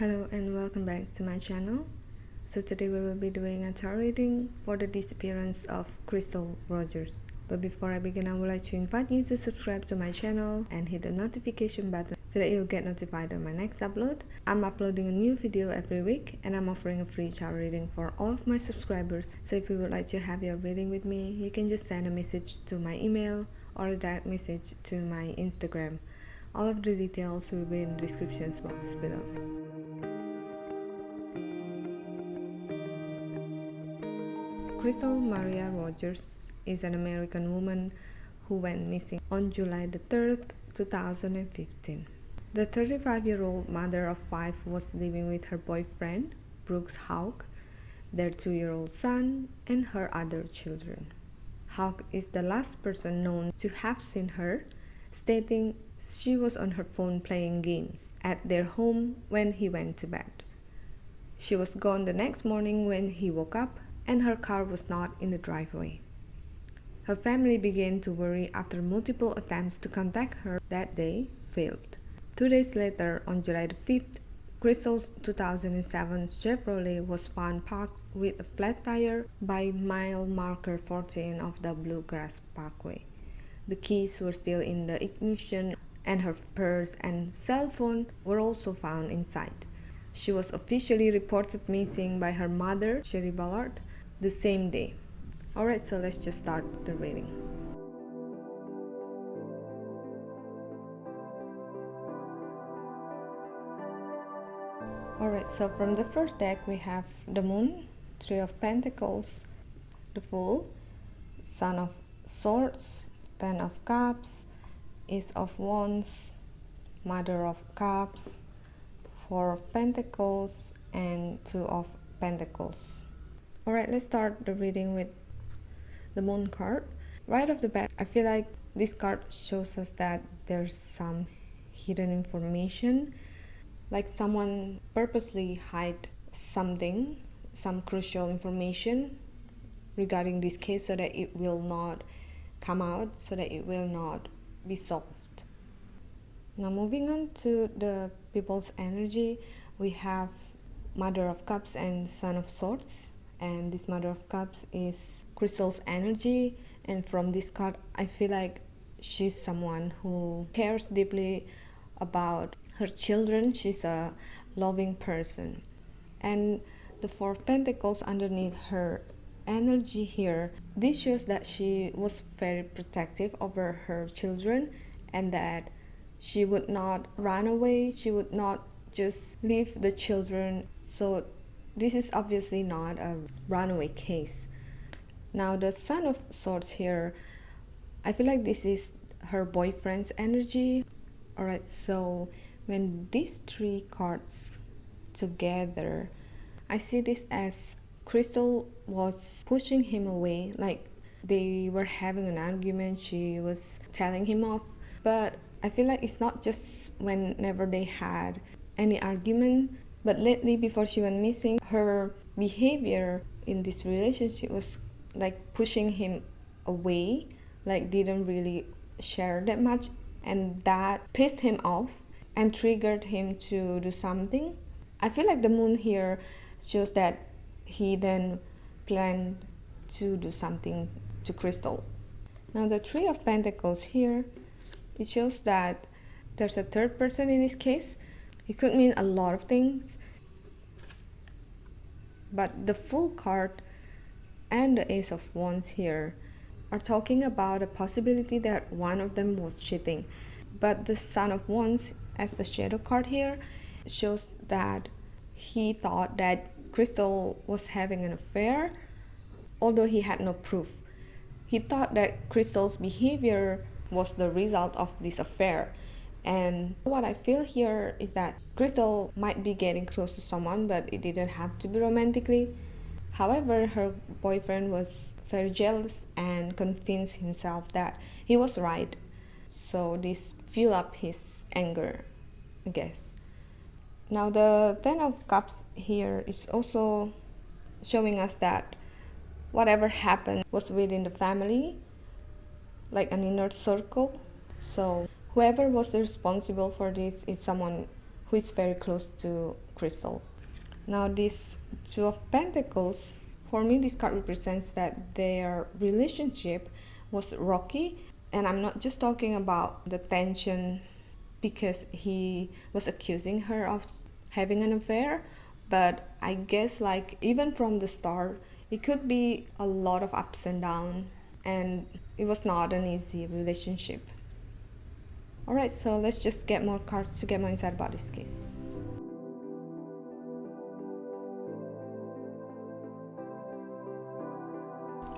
Hello and welcome back to my channel. So today we will be doing a tarot reading for the disappearance of Crystal Rogers. But before I begin, I would like to invite you to subscribe to my channel and hit the notification button so that you'll get notified of my next upload. I'm uploading a new video every week and I'm offering a free tarot reading for all of my subscribers. So if you would like to have your reading with me, you can just send a message to my email or a direct message to my Instagram. All of the details will be in the description box below. Crystal Maria Rogers is an American woman who went missing on July the 3rd, 2015. The 35-year-old mother of five was living with her boyfriend, Brooks Houck, their 2-year-old son, and her other children. Houck is the last person known to have seen her, stating she was on her phone playing games at their home when he went to bed. She was gone the next morning when he woke up, and her car was not in the driveway. Her family began to worry after multiple attempts to contact her that day failed. 2 days later, on July the 5th, Crystal's 2007 Chevrolet was found parked with a flat tire by mile marker 14 of the Bluegrass Parkway. The keys were still in the ignition, and her purse and cell phone were also found inside. She was officially reported missing by her mother, Ballard, the same day. Alright, so let's just start the reading. Alright, so from the first deck we have the Moon, Three of Pentacles, the Fool, Son of Swords, Ten of Cups, Ace of Wands, Mother of Cups, Four of Pentacles, and Two of Pentacles. Alright, let's start the reading with the Moon card. Right off the bat, I feel like this card shows us that there's some hidden information, like someone purposely hide something, some crucial information regarding this case so that it will not come out, so that it will not be solved. Now moving on to the people's energy, we have Mother of Cups and Son of Swords. And this Mother of Cups is Crystal's energy, and from this card I feel like she's someone who cares deeply about her children. She's a loving person. And the Four of Pentacles underneath her energy here, this shows that she was very protective over her children and that she would not run away, she would not just leave the children. So this is obviously not a runaway case. Now the Son of Swords here, I feel like this is her boyfriend's energy. Alright, so when these three cards together, I see this as Crystal was pushing him away, like they were having an argument, she was telling him off. But I feel like it's not just whenever they had any argument, but lately before she went missing, her behavior in this relationship was like pushing him away, like didn't really share that much, and that pissed him off and triggered him to do something. I feel like the Moon here shows that he then planned to do something to Crystal. Now the Three of Pentacles here, it shows that there's a third person in this case. It could mean a lot of things, but the Fool card and the Ace of Wands here are talking about a possibility that one of them was cheating. But the Son of Wands as the shadow card here shows that he thought that Crystal was having an affair, although he had no proof. He thought that Crystal's behavior was the result of this affair. And what I feel here is that Crystal might be getting close to someone, but it didn't have to be romantically. However, her boyfriend was very jealous and convinced himself that he was right. So this fueled up his anger, I guess. Now the Ten of Cups here is also showing us that whatever happened was within the family, like an inner circle. So whoever was responsible for this is someone who is very close to crystal. Now this Two of Pentacles, for me this card represents that their relationship was rocky, and I'm not just talking about the tension because he was accusing her of having an affair, but I guess like even from the start it could be a lot of ups and downs, and it was not an easy relationship. Alright, so let's just get more cards to get more insight about this case.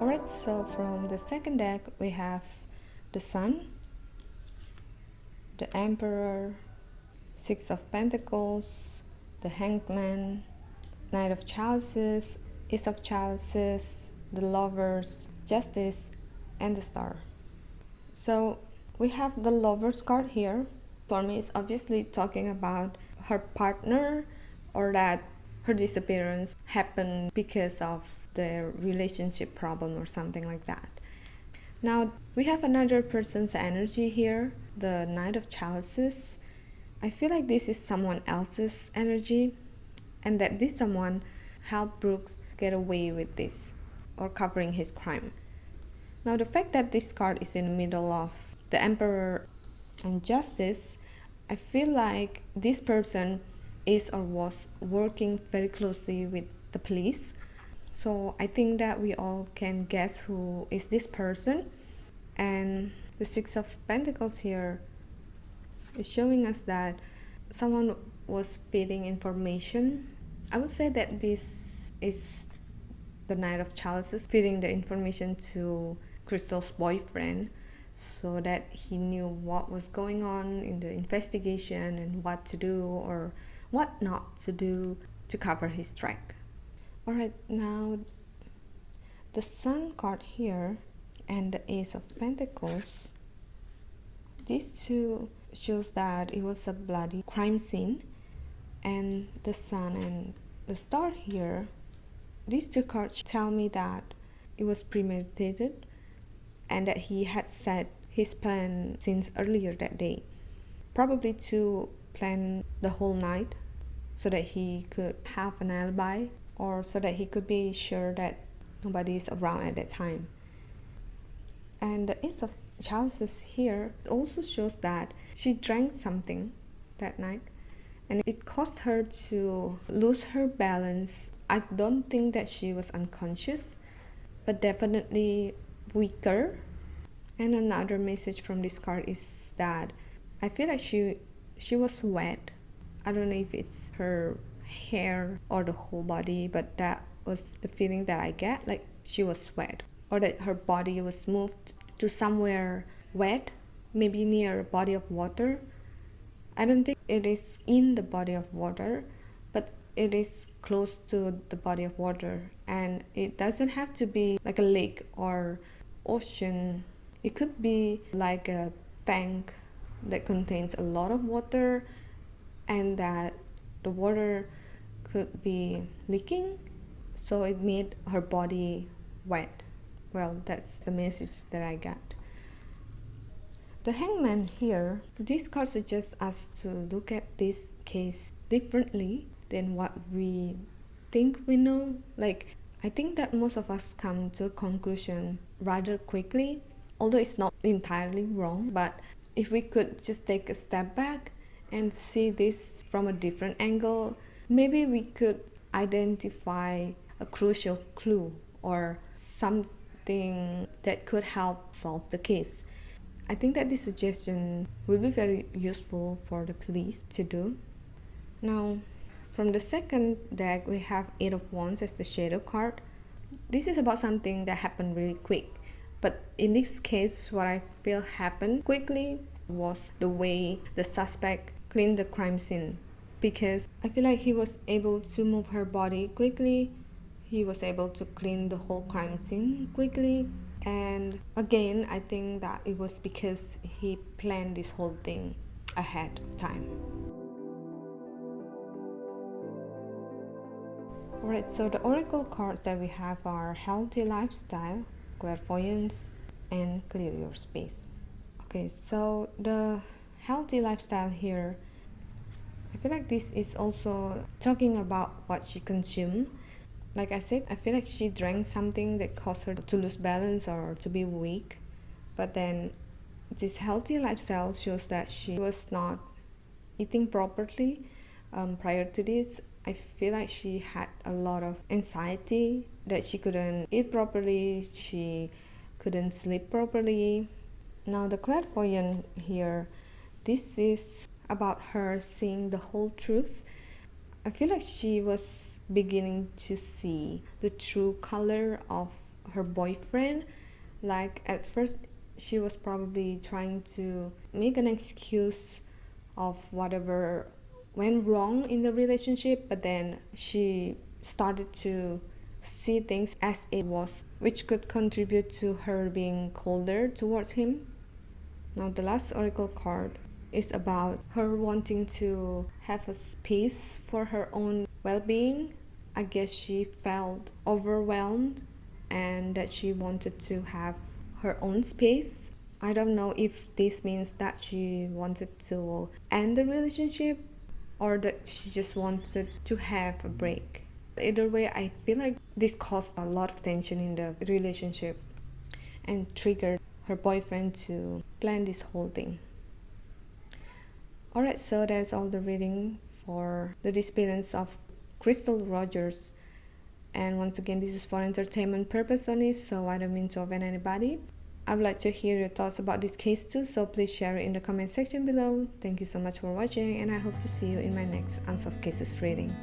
Alright, so from the second deck we have the Sun, the Emperor, Six of Pentacles, the Hanged Man, Knight of Chalices, Ace of Chalices, the Lovers, Justice, and the Star. So we have the Lovers card here. For me, it's obviously talking about her partner, or that her disappearance happened because of their relationship problem or something like that. Now we have another person's energy here, the Knight of Chalices. I feel like this is someone else's energy, and that this someone helped Brooks get away with this or covering his crime. Now the fact that this card is in the middle of the Emperor and Justice, I feel like this person is or was working very closely with the police. So I think that we all can guess who is this person. And the Six of Pentacles here is showing us that someone was feeding information. I would say that this is the Knight of Chalices feeding the information to Crystal's boyfriend, so that he knew what was going on in the investigation and what to do or what not to do to cover his track. Alright, now the Sun card here and the Ace of Pentacles, these two shows that it was a bloody crime scene, and the Sun and the Star here, these two cards tell me that it was premeditated and that he had set his plan since earlier that day, probably to plan the whole night so that he could have an alibi, or so that he could be sure that nobody is around at that time. And the Ace of Chalices here also shows that she drank something that night and it caused her to lose her balance. I don't think that she was unconscious, but definitely weaker. And another message from this card is that I feel like she was wet. I don't know if it's her hair or the whole body, but that was the feeling that I get, like she was wet, or that her body was moved to somewhere wet, maybe near a body of water. I don't think it is in the body of water, but it is close to the body of water, and it doesn't have to be like a lake or ocean. It could be like a tank that contains a lot of water, and that the water could be leaking, so it made her body wet. Well, that's the message that I got. The Hangman here, this card suggests us to look at this case differently than what we think we know. Like, I think that most of us come to a conclusion rather quickly, although it's not entirely wrong, but if we could just take a step back and see this from a different angle, maybe we could identify a crucial clue or something that could help solve the case. I think that this suggestion will be very useful for the police to do. Now, from the second deck, we have Eight of Wands as the shadow card. This is about something that happened really quick. But in this case, what I feel happened quickly was the way the suspect cleaned the crime scene. Because I feel like he was able to move her body quickly. He was able to clean the whole crime scene quickly. And again, I think that it was because he planned this whole thing ahead of time. Alright, so the oracle cards that we have are Healthy Lifestyle, Clairvoyance, and Clear Your Space. Okay, so the healthy lifestyle here, I feel like this is also talking about what she consumed. Like I said, I feel like she drank something that caused her to lose balance or to be weak. But then this healthy lifestyle shows that she was not eating properly prior to this. I feel like she had a lot of anxiety that she couldn't eat properly, she couldn't sleep properly. Now, the clairvoyant here, this is about her seeing the whole truth. I feel like she was beginning to see the true color of her boyfriend. Like at first, she was probably trying to make an excuse of whatever went wrong in the relationship, but then she started to see things as it was, which could contribute to her being colder towards him. Now, the last oracle card is about her wanting to have a space for her own well being. I guess she felt overwhelmed and that she wanted to have her own space. I don't know if this means that she wanted to end the relationship or that she just wanted to have a break. Either way, I feel like this caused a lot of tension in the relationship and triggered her boyfriend to plan this whole thing. Alright, so that's all the reading for the disappearance of Crystal Rogers. And once again, this is for entertainment purpose only, so I don't mean to offend anybody. I would like to hear your thoughts about this case too, so please share it in the comment section below. Thank you so much for watching, and I hope to see you in my next Unsolved Cases reading.